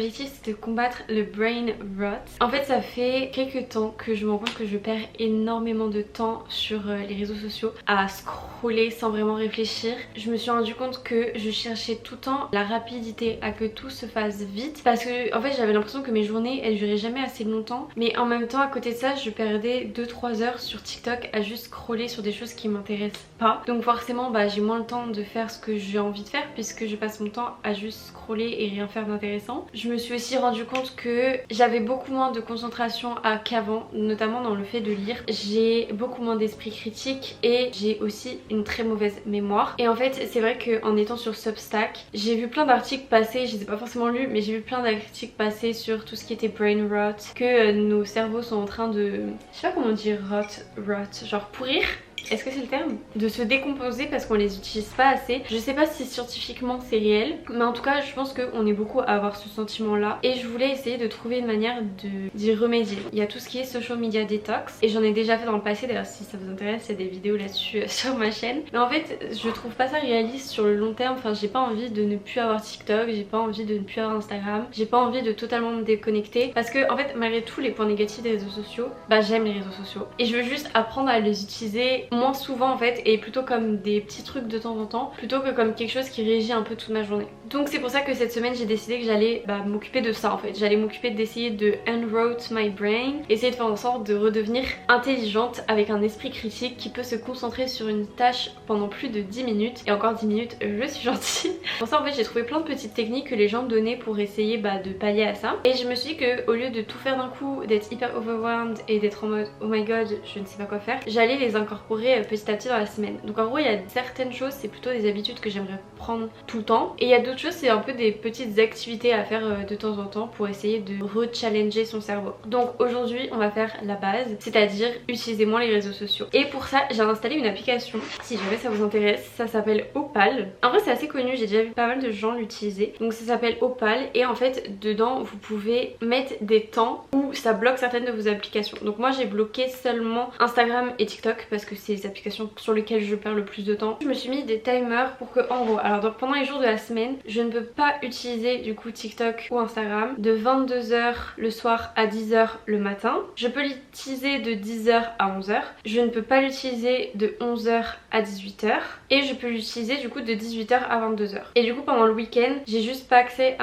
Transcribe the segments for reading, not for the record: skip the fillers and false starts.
objectif c'est de combattre le brain rot. En fait ça fait quelques temps que je me rends compte que je perds énormément de temps sur les réseaux sociaux à scroller sans vraiment réfléchir. Je me suis rendu compte que je cherchais tout le temps la rapidité, à que tout se fasse vite, parce que en fait j'avais l'impression que mes journées elles duraient jamais assez longtemps, mais en même temps à côté de ça je perdais 2-3 heures sur TikTok à juste scroller sur des choses qui m'intéressent pas. Donc forcément j'ai moins le temps de faire ce que j'ai envie de faire puisque je passe mon temps à juste scroller et rien faire d'intéressant. Je me suis aussi rendu compte que j'avais beaucoup moins de concentration qu'avant, notamment dans le fait de lire. J'ai beaucoup moins d'esprit critique et j'ai aussi une très mauvaise mémoire. Et en fait c'est vrai qu'en étant sur Substack, j'ai vu plein d'articles passer, je les ai pas forcément lus, mais j'ai vu plein d'articles passer sur tout ce qui était brain rot, que nos cerveaux sont en train de... je sais pas comment dire rot, genre pourrir. Est-ce que c'est le terme? De se décomposer parce qu'on les utilise pas assez. Je sais pas si scientifiquement c'est réel, mais en tout cas je pense qu'on est beaucoup à avoir ce sentiment là. Et je voulais essayer de trouver une manière d'y remédier. Il y a tout ce qui est social media detox et j'en ai déjà fait dans le passé, d'ailleurs si ça vous intéresse il y a des vidéos là-dessus sur ma chaîne. Mais en fait je trouve pas ça réaliste sur le long terme, enfin j'ai pas envie de ne plus avoir TikTok, j'ai pas envie de ne plus avoir Instagram, j'ai pas envie de totalement me déconnecter parce que en fait malgré tous les points négatifs des réseaux sociaux, j'aime les réseaux sociaux et je veux juste apprendre à les utiliser moins souvent en fait et plutôt comme des petits trucs de temps en temps plutôt que comme quelque chose qui régit un peu toute ma journée. Donc c'est pour ça que cette semaine j'ai décidé que j'allais m'occuper de ça en fait. J'allais m'occuper d'essayer de unroute my brain, essayer de faire en sorte de redevenir intelligente avec un esprit critique qui peut se concentrer sur une tâche pendant plus de 10 minutes et encore 10 minutes je suis gentille. Pour ça en fait j'ai trouvé plein de petites techniques que les gens me donnaient pour essayer de pallier à ça et je me suis dit que au lieu de tout faire d'un coup, d'être hyper overwhelmed et d'être en mode oh my god je ne sais pas quoi faire, j'allais les incorporer petit à petit dans la semaine. Donc en gros il y a certaines choses c'est plutôt des habitudes que j'aimerais prendre tout le temps et il y a d'autres choses c'est un peu des petites activités à faire de temps en temps pour essayer de re-challenger son cerveau. Donc aujourd'hui on va faire la base, c'est-à-dire utiliser moins les réseaux sociaux. Et pour ça j'ai installé une application, si jamais ça vous intéresse, ça s'appelle Opal. En vrai c'est assez connu, j'ai déjà vu pas mal de gens l'utiliser. Donc ça s'appelle Opal et en fait dedans vous pouvez mettre des temps où ça bloque certaines de vos applications. Donc moi j'ai bloqué seulement Instagram et TikTok parce que c'est les applications sur lesquelles je perds le plus de temps. Je me suis mis des timers pour que en gros, alors donc pendant les jours de la semaine je ne peux pas utiliser du coup TikTok ou Instagram de 22h le soir à 10h le matin. Je peux l'utiliser de 10h à 11h. Je ne peux pas l'utiliser de 11h à 18h et je peux l'utiliser du coup de 18h à 22h. Et du coup pendant le week-end j'ai juste pas accès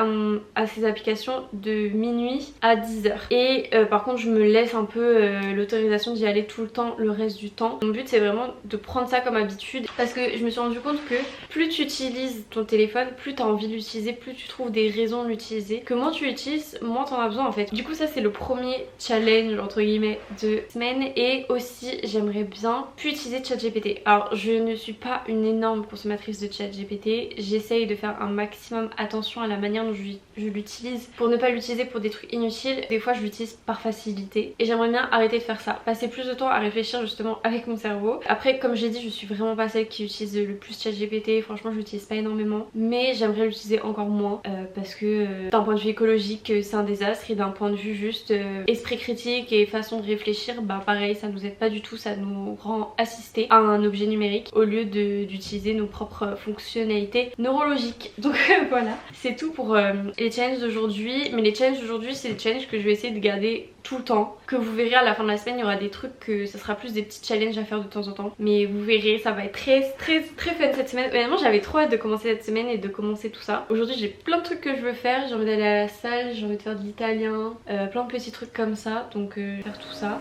à ces applications de minuit à 10h. Et par contre je me laisse un peu l'autorisation d'y aller tout le temps le reste du temps. Mon but c'est vraiment de prendre ça comme habitude parce que je me suis rendu compte que plus tu utilises ton téléphone, plus tu as envie de l'utiliser, plus tu trouves des raisons de l'utiliser, que moins tu l'utilises, moins tu en as besoin en fait. Du coup ça c'est le premier challenge entre guillemets de semaine. Et aussi j'aimerais bien plus utiliser ChatGPT. Alors je ne suis pas une énorme consommatrice de ChatGPT, j'essaye de faire un maximum attention à la manière dont je l'utilise pour ne pas l'utiliser pour des trucs inutiles. Des fois je l'utilise par facilité et j'aimerais bien arrêter de faire ça, passer plus de temps à réfléchir justement avec mon cerveau. Après comme j'ai dit je suis vraiment pas celle qui utilise le plus ChatGPT, franchement je l'utilise pas énormément mais j'aimerais l'utiliser encore moins parce que d'un point de vue écologique c'est un désastre et d'un point de vue juste esprit critique et façon de réfléchir pareil ça nous aide pas du tout, ça nous rend assister à un objet numérique au lieu d'utiliser nos propres fonctionnalités neurologiques. Donc voilà, c'est tout pour les challenges d'aujourd'hui. Mais les challenges d'aujourd'hui c'est des challenges que je vais essayer de garder tout le temps, que vous verrez à la fin de la semaine. Il y aura des trucs que ça sera plus des petits challenges à faire de temps en temps, mais vous verrez ça va être très fun cette semaine. Honnêtement j'avais trop hâte de commencer cette semaine et de commencer tout ça. Aujourd'hui j'ai plein de trucs que je veux faire, j'ai envie d'aller à la salle, j'ai envie de faire de l'italien, plein de petits trucs comme ça, donc faire tout ça.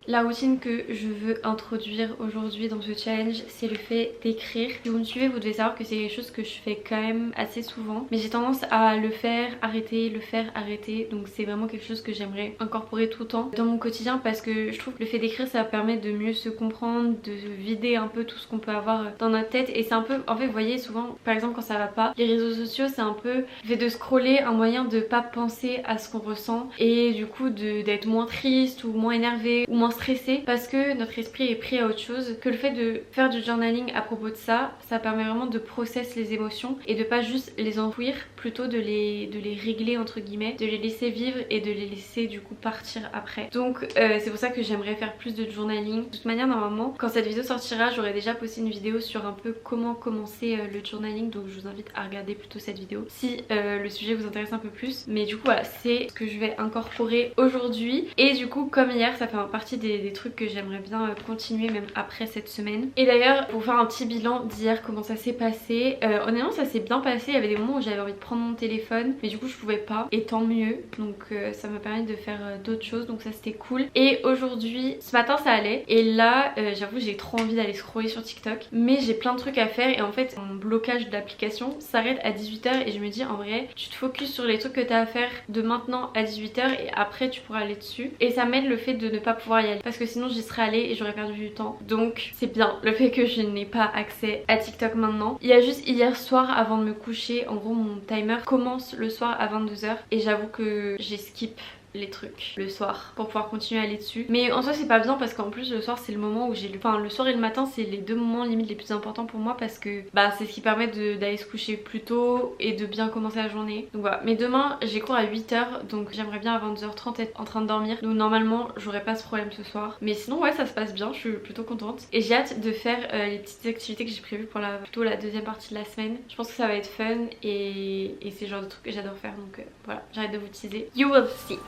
La routine que je veux introduire aujourd'hui dans ce challenge, c'est le fait d'écrire. Si vous me suivez, vous devez savoir que c'est quelque chose que je fais quand même assez souvent, mais j'ai tendance à le faire, arrêter, le faire, arrêter. Donc c'est vraiment quelque chose que j'aimerais incorporer tout le temps dans mon quotidien, parce que je trouve que le fait d'écrire, ça permet de mieux se comprendre, de vider un peu tout ce qu'on peut avoir dans notre tête. Et c'est un peu, en fait vous voyez souvent par exemple quand ça va pas, les réseaux sociaux c'est un peu le fait de scroller, un moyen de pas penser à ce qu'on ressent et du coup d'être moins triste ou moins énervé ou moins stressé, parce que notre esprit est pris à autre chose. Que le fait de faire du journaling à propos de ça, ça permet vraiment de process les émotions et de pas juste les enfouir, plutôt de les régler entre guillemets, de les laisser vivre et de les laisser du coup partir après. Donc c'est pour ça que j'aimerais faire plus de journaling. De toute manière normalement quand cette vidéo sortira, j'aurai déjà posté une vidéo sur un peu comment commencer le journaling, donc je vous invite à regarder plutôt cette vidéo si le sujet vous intéresse un peu plus. Mais du coup voilà, c'est ce que je vais incorporer aujourd'hui. Et du coup comme hier, ça fait partie des trucs que j'aimerais bien continuer même après cette semaine. Et d'ailleurs pour faire un petit bilan d'hier, comment ça s'est passé, honnêtement ça s'est bien passé. Il y avait des moments où j'avais envie de prendre mon téléphone mais du coup je pouvais pas, et tant mieux. Donc ça m'a permis de faire d'autres choses, donc ça c'était cool. Et aujourd'hui, ce matin ça allait, et là j'avoue j'ai trop envie d'aller scroller sur TikTok, mais j'ai plein de trucs à faire et en fait mon blocage d'application s'arrête à 18h et je me dis en vrai tu te focuses sur les trucs que tu as à faire de maintenant à 18h et après tu pourras aller dessus. Et ça m'aide le fait de ne pas pouvoir y aller, parce que sinon j'y serais allée et j'aurais perdu du temps. Donc c'est bien le fait que je n'ai pas accès à TikTok maintenant. Il y a juste hier soir avant de me coucher, en gros mon timer commence le soir à 22h et j'avoue que j'ai skip les trucs le soir pour pouvoir continuer à aller dessus. Mais en soi c'est pas bien, parce qu'en plus le soir c'est le moment où j'ai enfin le soir et le matin c'est les deux moments limite les plus importants pour moi, parce que bah c'est ce qui permet d'aller se coucher plus tôt et de bien commencer la journée. Donc voilà, mais demain j'ai cours à 8h, donc j'aimerais bien à 22h30 être en train de dormir, donc normalement j'aurais pas ce problème ce soir. Mais sinon ouais ça se passe bien, je suis plutôt contente et j'ai hâte de faire les petites activités que j'ai prévues pour plutôt la deuxième partie de la semaine. Je pense que ça va être fun et c'est le genre de truc que j'adore faire, donc voilà, j'arrête de vous teaser. You will see.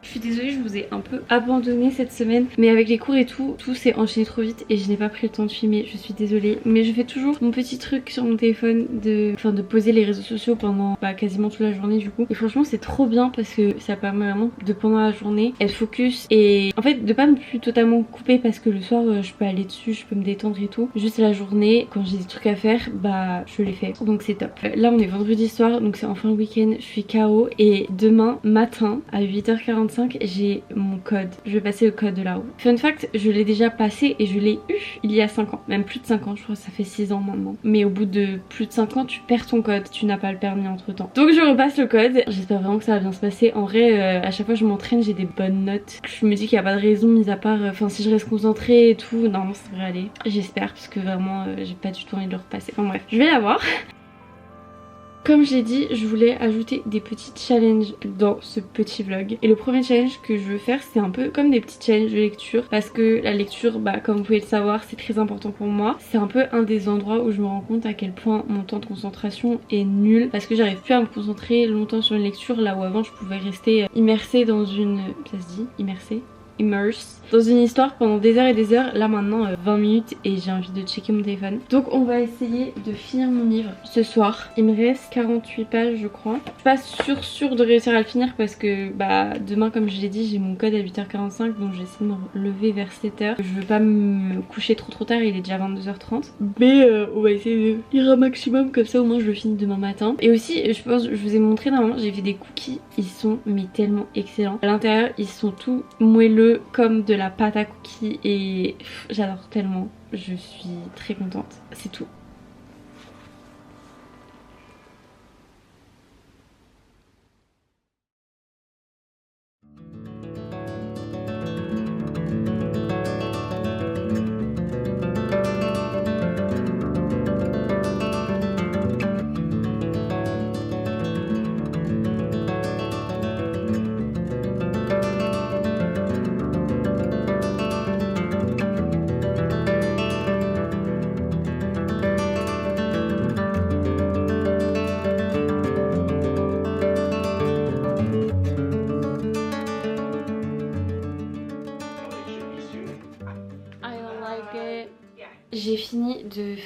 Je suis désolée, je vous ai un peu abandonné cette semaine, mais avec les cours et tout s'est enchaîné trop vite et je n'ai pas pris le temps de filmer, je suis désolée. Mais je fais toujours mon petit truc sur mon téléphone de poser les réseaux sociaux pendant quasiment toute la journée du coup. Et franchement c'est trop bien parce que ça permet vraiment de pendant la journée être focus et en fait de pas me plus totalement couper, parce que le soir je peux aller dessus, je peux me détendre et tout. Juste la journée, quand j'ai des trucs à faire, bah je les fais, donc c'est top. Là on est vendredi soir, donc c'est enfin le week-end, je suis KO et demain matin à 8h45 j'ai mon code. Je vais passer le code de la route. Fun fact, je l'ai déjà passé et je l'ai eu il y a 5 ans. Même plus de 5 ans, je crois que ça fait 6 ans maintenant. Mais au bout de plus de 5 ans, tu perds ton code. Tu n'as pas le permis entre temps. Donc je repasse le code. J'espère vraiment que ça va bien se passer. En vrai, à chaque fois je m'entraîne, j'ai des bonnes notes. Je me dis qu'il n'y a pas de raison, mis à part... si je reste concentrée et tout, normalement ça devrait aller. J'espère, parce que vraiment, j'ai pas du tout envie de le repasser. Enfin bref, je vais l'avoir. Comme je l'ai dit, je voulais ajouter des petits challenges dans ce petit vlog. Et le premier challenge que je veux faire, c'est un peu comme des petits challenges de lecture. Parce que la lecture, comme vous pouvez le savoir, c'est très important pour moi. C'est un peu un des endroits où je me rends compte à quel point mon temps de concentration est nul. Parce que j'arrive plus à me concentrer longtemps sur une lecture, là où avant je pouvais rester immersée dans une... Ça se dit immersée? Immerse dans une histoire pendant des heures et des heures. Là maintenant 20 minutes et j'ai envie de checker mon téléphone. Donc on va essayer de finir mon livre ce soir. Il me reste 48 pages je crois. Je suis pas sûre de réussir à le finir parce que demain comme je l'ai dit j'ai mon code à 8h45, donc j'essaie de me lever vers 7h. Je veux pas me coucher trop tard, il est déjà 22h30. Mais on va essayer de lire un maximum, comme ça au moins je le finis demain matin. Et aussi je pense, je vous ai montré normalement, j'ai fait des cookies, ils sont mais tellement excellents. À l'intérieur ils sont tout moelleux comme de la pâte à cookies et j'adore tellement, je suis très contente, c'est tout.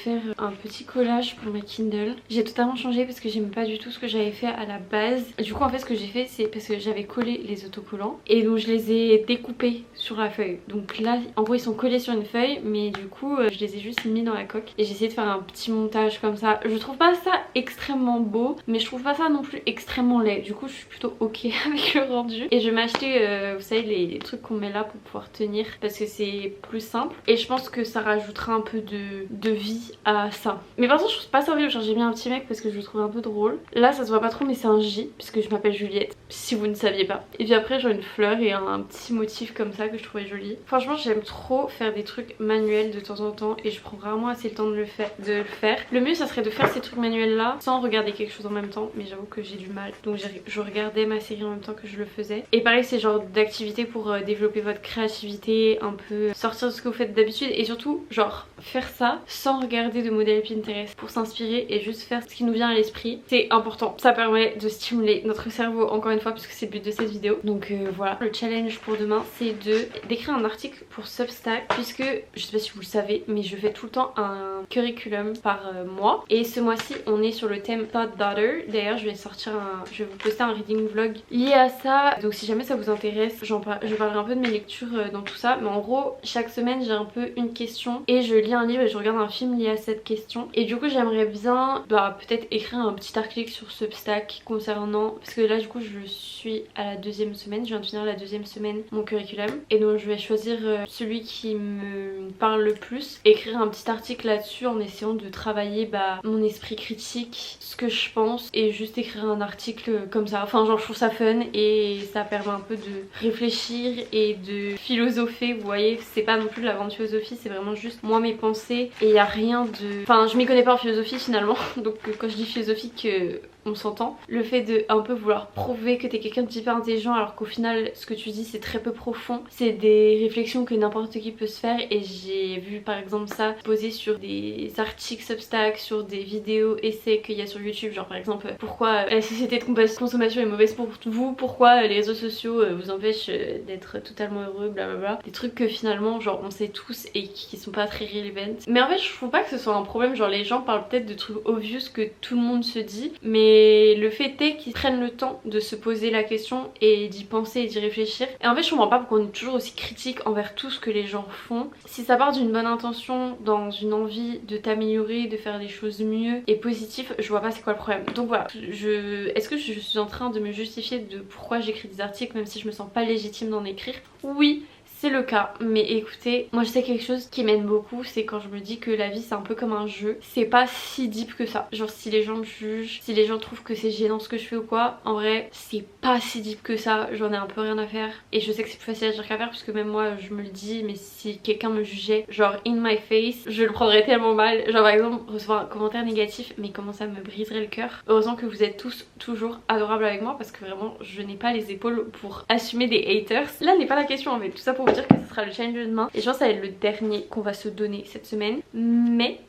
faire un petit collage pour ma Kindle. J'ai totalement changé parce que j'aime pas du tout ce que j'avais fait à la base. Du coup en fait ce que j'ai fait c'est parce que j'avais collé les autocollants et donc je les ai découpés sur la feuille. Donc là en gros ils sont collés sur une feuille mais du coup je les ai juste mis dans la coque et j'ai essayé de faire un petit montage comme ça. Je trouve pas ça extrêmement beau mais je trouve pas ça non plus extrêmement laid. Du coup je suis plutôt ok avec le rendu. Et je vais m'acheter vous savez les trucs qu'on met là pour pouvoir tenir parce que c'est plus simple et je pense que ça rajoutera un peu de vie à ça. Mais par contre je trouve pas ça horrible, genre j'ai mis un petit mec parce que je le trouve un peu drôle. Là ça se voit pas trop mais c'est un J puisque je m'appelle Juliette si vous ne saviez pas. Et puis après j'ai une fleur et un petit motif comme ça que je trouvais joli. Franchement j'aime trop faire des trucs manuels de temps en temps et je prends vraiment assez le temps de le faire. Le mieux ça serait de faire ces trucs manuels là sans regarder quelque chose en même temps mais j'avoue que j'ai du mal. Donc je regardais ma série en même temps que je le faisais. Et pareil c'est genre d'activité pour développer votre créativité, un peu sortir de ce que vous faites d'habitude et surtout genre faire ça sans regarder de modèle Pinterest pour s'inspirer et juste faire ce qui nous vient à l'esprit. C'est important, ça permet de stimuler notre cerveau encore une fois puisque c'est le but de cette vidéo. Donc voilà, le challenge pour demain c'est d'écrire un article pour Substack puisque je sais pas si vous le savez mais je fais tout le temps un curriculum par mois et ce mois-ci on est sur le thème Thought Daughter. D'ailleurs je vais vous poster un reading vlog lié à ça, donc si jamais ça vous intéresse je parlerai un peu de mes lectures dans tout ça. Mais en gros chaque semaine j'ai un peu une question et je lis un livre et je regarde un film lié à cette question et du coup j'aimerais bien peut-être écrire un petit article sur Substack concernant, parce que là du coup je suis à la deuxième semaine, je viens de finir la deuxième semaine mon curriculum et donc je vais choisir celui qui me parle le plus, écrire un petit article là-dessus en essayant de travailler mon esprit critique, ce que je pense et juste écrire un article comme ça. Enfin genre je trouve ça fun et ça permet un peu de réfléchir et de philosopher, vous voyez, c'est pas non plus de la grande philosophie, c'est vraiment juste moi mes pensées et y a rien de... Enfin je m'y connais pas en philosophie finalement donc quand je dis philosophique on s'entend. Le fait de un peu vouloir prouver que t'es quelqu'un d'hyper intelligent alors qu'au final ce que tu dis c'est très peu profond, c'est des réflexions que n'importe qui peut se faire et j'ai vu par exemple ça posé sur des articles Substack, sur des vidéos essais qu'il y a sur YouTube, genre par exemple pourquoi la société de consommation est mauvaise pour vous, pourquoi les réseaux sociaux vous empêchent d'être totalement heureux, blablabla. Des trucs que finalement genre on sait tous et qui sont pas très relevant. Mais en fait je trouve pas que ce soit un problème, genre les gens parlent peut-être de trucs obvious que tout le monde se dit mais le fait est qu'ils prennent le temps de se poser la question et d'y penser et d'y réfléchir. Et en fait je comprends pas pourquoi on est toujours aussi critique envers tout ce que les gens font. Si ça part d'une bonne intention, dans une envie de t'améliorer, de faire des choses mieux et positives, je vois pas c'est quoi le problème. Donc voilà, est-ce que je suis en train de me justifier de pourquoi j'écris des articles même si je me sens pas légitime d'en écrire? Oui, c'est le cas, mais écoutez, moi je sais quelque chose qui m'aide beaucoup, c'est quand je me dis que la vie c'est un peu comme un jeu, c'est pas si deep que ça. Genre si les gens me jugent, si les gens trouvent que c'est gênant ce que je fais ou quoi, en vrai c'est pas si deep que ça, j'en ai un peu rien à faire. Et je sais que c'est plus facile à dire qu'à faire puisque même moi je me le dis, mais si quelqu'un me jugeait genre in my face, je le prendrais tellement mal. Genre par exemple recevoir un commentaire négatif, mais comment ça me briserait le cœur. Heureusement que vous êtes tous toujours adorables avec moi parce que vraiment je n'ai pas les épaules pour assumer des haters. Là n'est pas la question en fait, tout ça pour vous dire que ce sera le challenge de demain et je pense que ça va être le dernier qu'on va se donner cette semaine, mais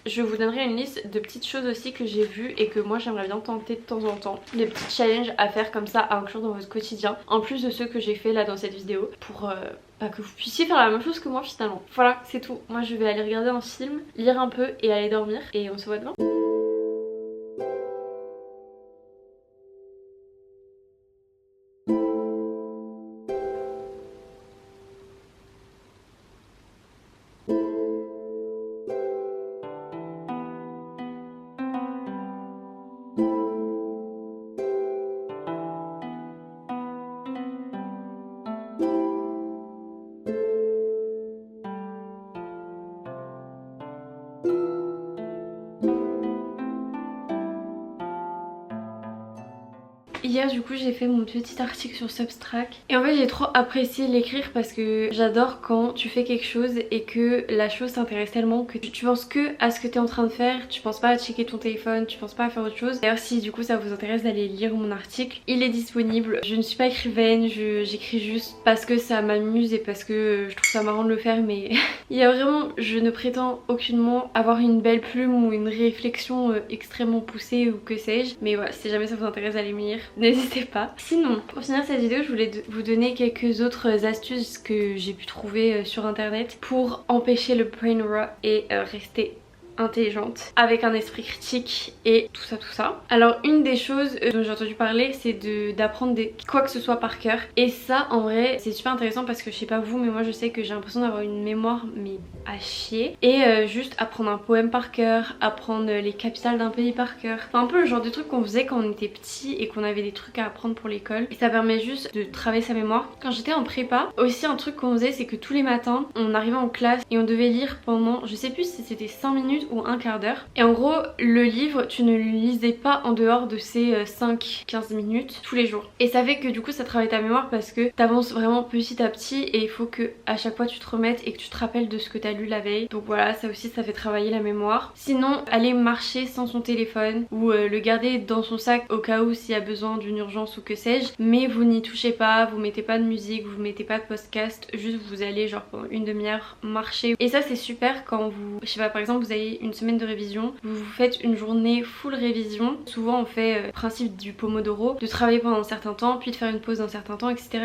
je vous donnerai une liste de petites choses aussi que j'ai vues et que moi j'aimerais bien tenter de temps en temps, des petits challenges à faire comme ça à inclure dans votre quotidien en plus de ceux que j'ai fait là dans cette vidéo pour que vous puissiez faire la même chose que moi finalement. Voilà, c'est tout. Moi je vais aller regarder un film, lire un peu et aller dormir et on se voit demain. Hier du coup j'ai fait mon petit article sur Substack et en fait j'ai trop apprécié l'écrire parce que j'adore quand tu fais quelque chose et que la chose t'intéresse tellement que tu penses que à ce que tu es en train de faire, tu penses pas à checker ton téléphone, tu penses pas à faire autre chose. D'ailleurs si du coup ça vous intéresse d'aller lire mon article, il est disponible. Je ne suis pas écrivaine, j'écris juste parce que ça m'amuse et parce que je trouve ça marrant de le faire, mais il y a vraiment, je ne prétends aucunement avoir une belle plume ou une réflexion extrêmement poussée ou que sais-je, mais voilà, si jamais ça vous intéresse d'aller me lire, n'hésitez pas. Sinon, pour finir cette vidéo, je voulais vous donner quelques autres astuces que j'ai pu trouver sur internet pour empêcher le brain rot et rester intelligente, avec un esprit critique et tout ça. Alors une des choses dont j'ai entendu parler, c'est d'apprendre quoi que ce soit par cœur. Et ça en vrai c'est super intéressant parce que je sais pas vous mais moi je sais que j'ai l'impression d'avoir une mémoire mais à chier. Et juste apprendre un poème par cœur, apprendre les capitales d'un pays par cœur. Enfin un peu le genre de truc qu'on faisait quand on était petit et qu'on avait des trucs à apprendre pour l'école. Et ça permet juste de travailler sa mémoire. Quand j'étais en prépa, aussi un truc qu'on faisait c'est que tous les matins on arrivait en classe et on devait lire pendant, je sais plus si c'était 5 minutes ou un quart d'heure. Et en gros le livre tu ne le lisais pas en dehors de ces 5-15 minutes tous les jours. Et ça fait que du coup ça travaille ta mémoire parce que t'avances vraiment petit à petit et il faut que à chaque fois tu te remettes et que tu te rappelles de ce que t'as lu la veille. Donc voilà, ça aussi ça fait travailler la mémoire. Sinon aller marcher sans son téléphone ou le garder dans son sac au cas où s'il y a besoin d'une urgence ou que sais-je, mais vous n'y touchez pas, vous mettez pas de musique, vous mettez pas de podcast, juste vous allez genre pendant une demi-heure marcher. Et ça c'est super quand vous, je sais pas, par exemple vous avez une semaine de révision, vous faites une journée full révision. Souvent on fait le principe du Pomodoro, de travailler pendant un certain temps puis de faire une pause d'un certain temps, etc.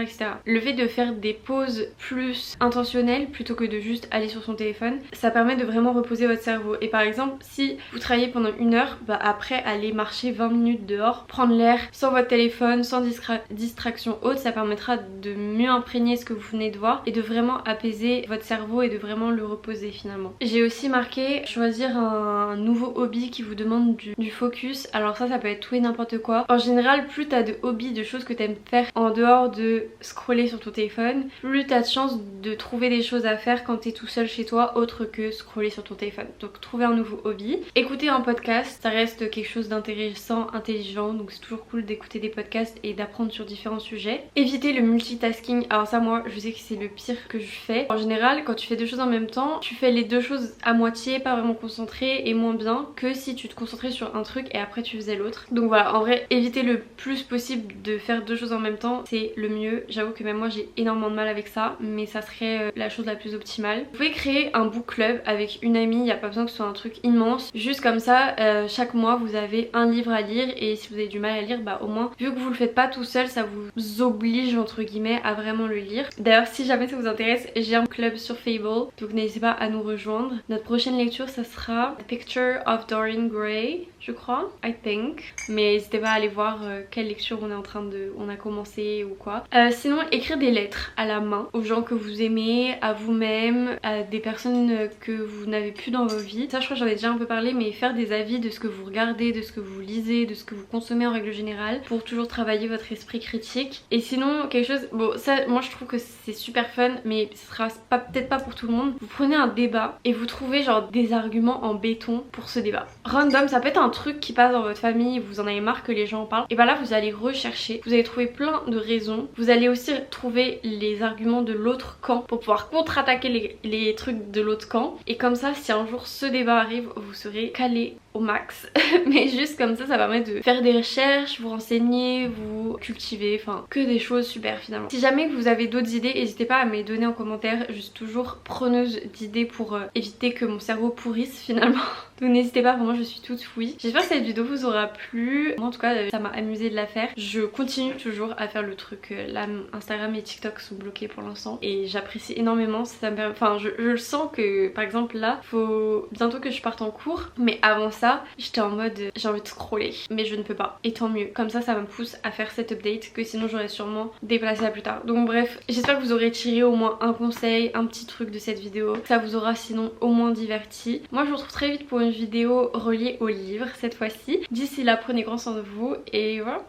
Le fait de faire des pauses plus intentionnelles plutôt que de juste aller sur son téléphone, ça permet de vraiment reposer votre cerveau. Et par exemple si vous travaillez pendant une heure, bah après aller marcher 20 minutes dehors, prendre l'air sans votre téléphone, sans distraction haute, ça permettra de mieux imprégner ce que vous venez de voir et de vraiment apaiser votre cerveau et de vraiment le reposer finalement. J'ai aussi marqué choisir un nouveau hobby qui vous demande du focus. Alors ça peut être tout et n'importe quoi. En général plus t'as de hobbies, de choses que t'aimes faire en dehors de scroller sur ton téléphone, plus t'as de chances de trouver des choses à faire quand t'es tout seul chez toi autre que scroller sur ton téléphone. Donc trouver un nouveau hobby. Écouter un podcast, ça reste quelque chose d'intéressant, intelligent, donc c'est toujours cool d'écouter des podcasts et d'apprendre sur différents sujets. Éviter le multitasking, alors ça moi je sais que c'est le pire que je fais. En général quand tu fais deux choses en même temps, tu fais les deux choses à moitié, pas vraiment concentré et moins bien que si tu te concentrais sur un truc et après tu faisais l'autre. Donc voilà, en vrai éviter le plus possible de faire deux choses en même temps, c'est le mieux. J'avoue que même moi j'ai énormément de mal avec ça, mais ça serait la chose la plus optimale. Vous pouvez créer un book club avec une amie, il n'y a pas besoin que ce soit un truc immense. Juste comme ça, chaque mois vous avez un livre à lire et si vous avez du mal à lire, bah au moins vu que vous le faites pas tout seul, ça vous oblige entre guillemets à vraiment le lire. D'ailleurs si jamais ça vous intéresse, j'ai un club sur Fable, donc n'hésitez pas à nous rejoindre. Notre prochaine lecture ça sera The Picture of Dorian Gray, je crois, I think. Mais n'hésitez pas à aller voir quelle lecture on a commencé ou quoi. Sinon écrire des lettres à la main aux gens que vous aimez, à vous-même, à des personnes que vous n'avez plus dans vos vies. Ça je crois que j'en ai déjà un peu parlé, mais faire des avis de ce que vous regardez, de ce que vous lisez, de ce que vous consommez en règle générale pour toujours travailler votre esprit critique. Et sinon quelque chose, bon ça moi je trouve que c'est super fun mais ce sera peut-être pas pour tout le monde. Vous prenez un débat et vous trouvez genre des arguments en béton pour ce débat. Random, ça peut être un truc qui passe dans votre famille, vous en avez marre que les gens en parlent, et bah là vous allez rechercher, vous allez trouver plein de raisons, vous allez aussi trouver les arguments de l'autre camp pour pouvoir contre-attaquer les trucs de l'autre camp, et comme ça si un jour ce débat arrive vous serez calé au max. Mais juste comme ça permet de faire des recherches, vous renseigner, vous cultiver, enfin que des choses super finalement. Si jamais vous avez d'autres idées, n'hésitez pas à me les donner en commentaire, je suis toujours preneuse d'idées pour éviter que mon cerveau pourrisse finalement. Donc n'hésitez pas, vraiment je suis toute oui. J'espère que cette vidéo vous aura plu. Moi en tout cas ça m'a amusé de la faire. Je continue toujours à faire le truc. Là Instagram et TikTok sont bloqués pour l'instant et j'apprécie énormément. Ça me permet... Enfin je le sens que par exemple là faut bientôt que je parte en cours, mais avant ça j'étais en mode j'ai envie de scroller mais je ne peux pas. Et tant mieux. Comme ça me pousse à faire cette update que sinon j'aurais sûrement déplacé à plus tard. Donc bref, j'espère que vous aurez tiré au moins un conseil, un petit truc de cette vidéo. Ça vous aura sinon au moins diverti. Moi je vous retrouve très vite pour une vidéo reliée au livre cette fois-ci. D'ici là prenez grand soin de vous et voilà.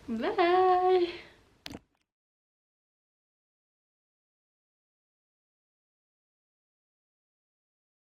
Bye.